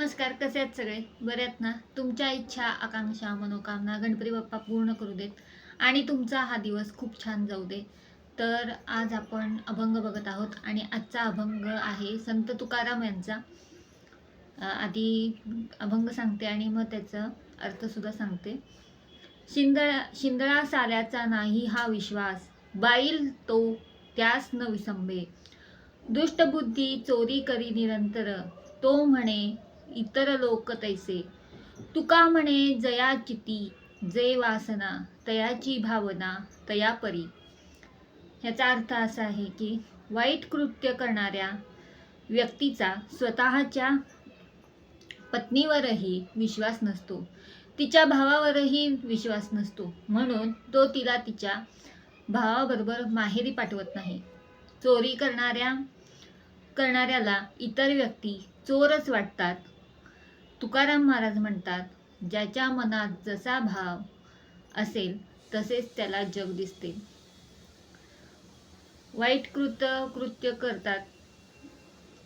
नमस्कार, कसे आहेत सगळे? बरे आहेत ना? तुमच्या इच्छा, आकांक्षा, मनोकामना गणपती बाप्पा पूर्ण करू देत आणि तुमचा हा दिवस खूप छान जाऊ दे. तर आज आपण अभंग बघत आहोत आणि आजचा अभंग आहे संत तुकाराम यांचा. आधी अभंग सांगते आणि मग त्याचा अर्थसुद्धा सांगते. शिंदळा साल्याचा नाही हा विश्वास, बाईल तो त्यास न विसंबे. दुष्टबुद्धी चोरी करी निरंतर, तो म्हणे इतर लोक तैसे. तुका म्हणे जया चिती, जे वासना तयाची भावना तया परी. ह्याचा अर्थ असा आहे की वाईट कृत्य करणाऱ्या व्यक्तीचा स्वतःच्या पत्नीवरही विश्वास नसतो, तिच्या भावावरही विश्वास नसतो, म्हणून तो तिला तिच्या भावाबरोबर माहेरी पाठवत नाही. चोरी करणाऱ्याला इतर व्यक्ती चोरच वाटतात. तुकाराम महाराज म्हणतात, ज्याच्या मनात जसा भाव असेल तसेच त्याला जग दिसते. वाईट कृत्य करतात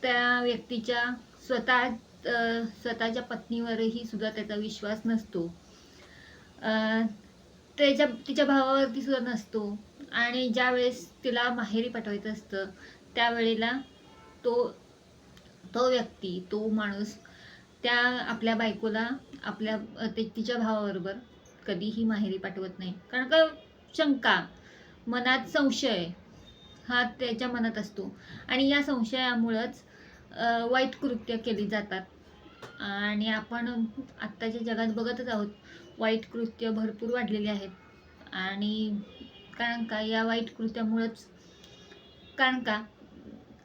त्या व्यक्तीच्या स्वतःच्या पत्नीवरही सुद्धा त्याचा विश्वास नसतो, तिच्या भावावरती सुद्धा नसतो, आणि ज्या वेळेस तिला माहेरी पाठवायचं असतं त्यावेळेला तो व्यक्ती, तो माणूस त्या आपल्या बायकोला तिच्या भावाबरोबर कधीही माहेरी पाठवत नाही. कारण का शंका, मनात संशय हा त्याच्या मनात असतो आणि या संशयामुळंच वाईट कृत्य केली जातात. आणि आपण आत्ताच्या जगात बघतच आहोत, वाईट कृत्य भरपूर वाढलेली आहेत. आणि कारण का या वाईट कृत्यामुळंच, कारण का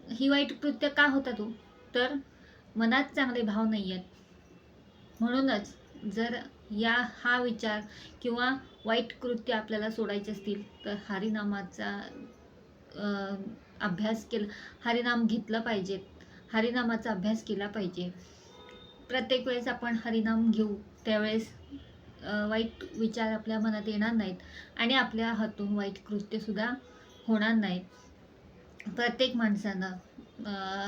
ही वाईट कृत्य का होतात हो, तर मनात चांगले भाव नाही आहेत. म्हणूनच जर हा विचार किंवा वाईट कृत्य आपल्याला सोडायचे असतील तर हरिनामाचा अभ्यास केला, हरिनाम घेतलं पाहिजे, हरिनामाचा अभ्यास केला पाहिजे. प्रत्येक वेळेस आपण हरिनाम घेऊ त्यावेळेस वाईट विचार आपल्या मनात येणार नाहीत आणि आपल्या हातून वाईट कृत्यसुद्धा होणार नाहीत. प्रत्येक माणसानं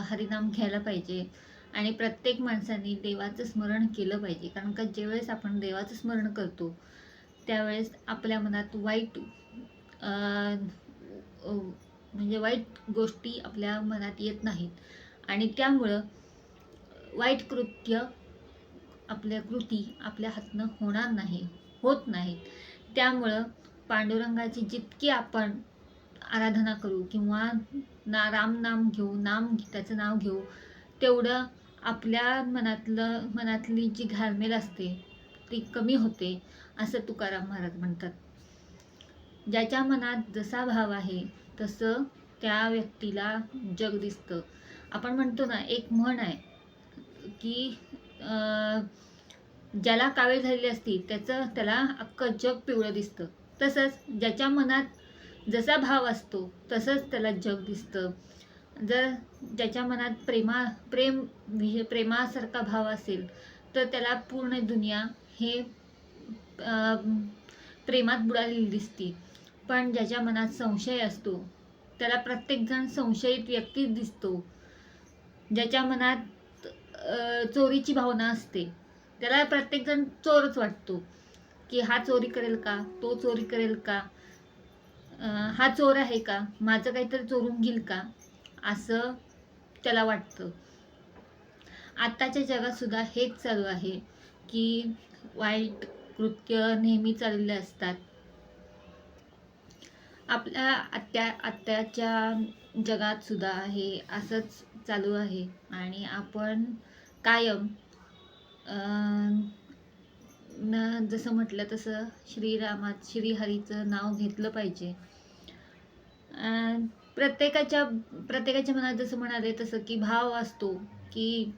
हरिनाम घ्यायला पाहिजे आणि प्रत्येक माणसाने देवाचं स्मरण केलं पाहिजे. कारण का ज्यावेळेस आपण देवाचं स्मरण करतो त्यावेळेस आपल्या मनात म्हणजे वाईट गोष्टी आपल्या मनात येत नाहीत आणि त्यामुळं वाईट कृती आपल्या हातनं होत नाहीत. त्यामुळं पांडुरंगाची जितकी आपण आराधना करू किंवा रामनाम घेऊ, त्याचं नाव घेऊ, तेवढं आपल्या मनातली जी घालमेल असते ती कमी होते, असं तुकाराम महाराज म्हणतात. ज्याच्या मनात जसा भाव आहे तसं त्या व्यक्तीला जग दिसतं. आपण म्हणतो ना, एक म्हण आहे की ज्याला कावीळ झालेली असती त्याला अख्खं जग पिवळं दिसतं. तसंच ज्याच्या मनात जसा भाव असतो तसंच त्याला जग दिसतं. जर ज्याच्या मनात प्रेमासारखा भाव असेल तर त्याला पूर्ण दुनिया हे प्रेमात बुडालेली दिसते. पण ज्याच्या मनात संशय असतो त्याला प्रत्येकजण संशयित व्यक्तीच दिसतो. ज्याच्या मनात चोरीची भावना असते त्याला प्रत्येकजण चोरच वाटतो, की हा चोरी करेल का, तो चोरी करेल का, हा चोर आहे का, माझं काहीतरी चोरून घेईल का, असं त्याला वाटतं. आत्ताच्या जगात सुद्धा हेच चालू आहे की वाईट कृत्य नेहमी चाललेले असतात. आपल्या आत्ताच्या जगात सुद्धा हे असंच चालू आहे आणि आपण कायम जसं म्हटलं तसं श्रीहरीचं नाव घेतलं पाहिजे. प्रत्येकाच्या मनात जसं म्हणाले तसं की भाव असतो, की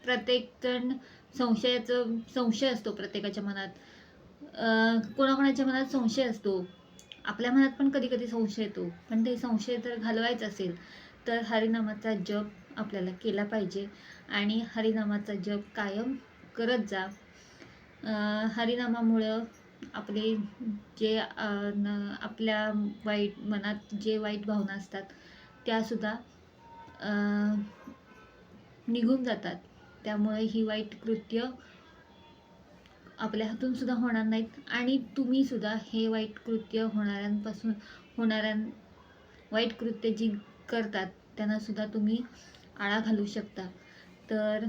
प्रत्येकजण संशय असतो प्रत्येकाच्या मनात. कोणाकोणाच्या मनात संशय असतो, आपल्या मनात पण कधी कधी संशय येतो. पण ते संशय जर घालवायचा असेल तर हरिनामाचा जप आपल्याला केला पाहिजे आणि हरिनामाचा जप कायम करत जा. हरिनामामुळं आपले जे आपल्या मनात जे वाईट भावना असतात त्यासुद्धा निघून जातात. त्यामुळे ही वाईट कृत्य आपल्या हातून सुद्धा होणार नाहीत आणि तुम्ही सुद्धा हे वाईट कृत्य होणाऱ्या वाईट कृत्य जी करतात त्यांना सुद्धा तुम्ही आळा घालू शकता. तर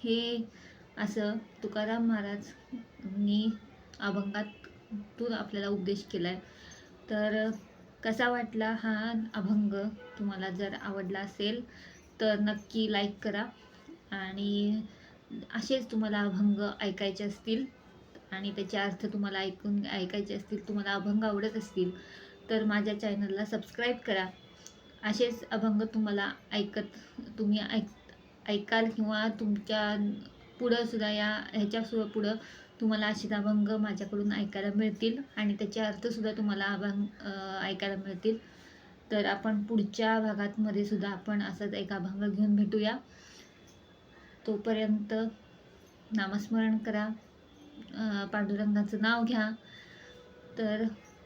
हे असं तुकाराम महाराजांनी अभंगातून आपल्याला उपदेश केलाय. तर कसा वाटला हा अभंग? तुम्हाला जर आवडला असेल तर नक्की लाईक करा आणि असेच तुम्हाला अभंग ऐकायचे असतील आणि त्याचे अर्थ तुम्हाला ऐकायचे असतील, तुम्हाला अभंग आवडत असतील तर माझ्या चॅनलला सबस्क्राईब करा. असेच अभंग तुम्हाला तुम्ही ऐकाल किंवा तुमच्या पुढं सुद्धा ह्याच्यासुद्धा पुढं तुम्हाला असे अभंग माझ्याकडून ऐकायला मिळतील आणि त्याचे अर्थसुद्धा तुम्हाला ऐकायला मिळतील. तर आपण पुढच्या भागामध्ये सुद्धा आपण असंच एक अभंग घेऊन भेटूया. तोपर्यंत नामस्मरण करा, पांडुरंगाचं नाव घ्या. तर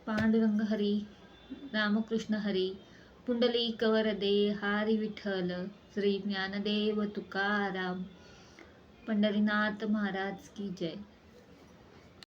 पांडुरंग हरी, रामकृष्ण हरी, पुंडलिक वरदे हरी विठ्ठल, श्री ज्ञानदेव तुकाराम, पंढरीनाथ महाराज की जय.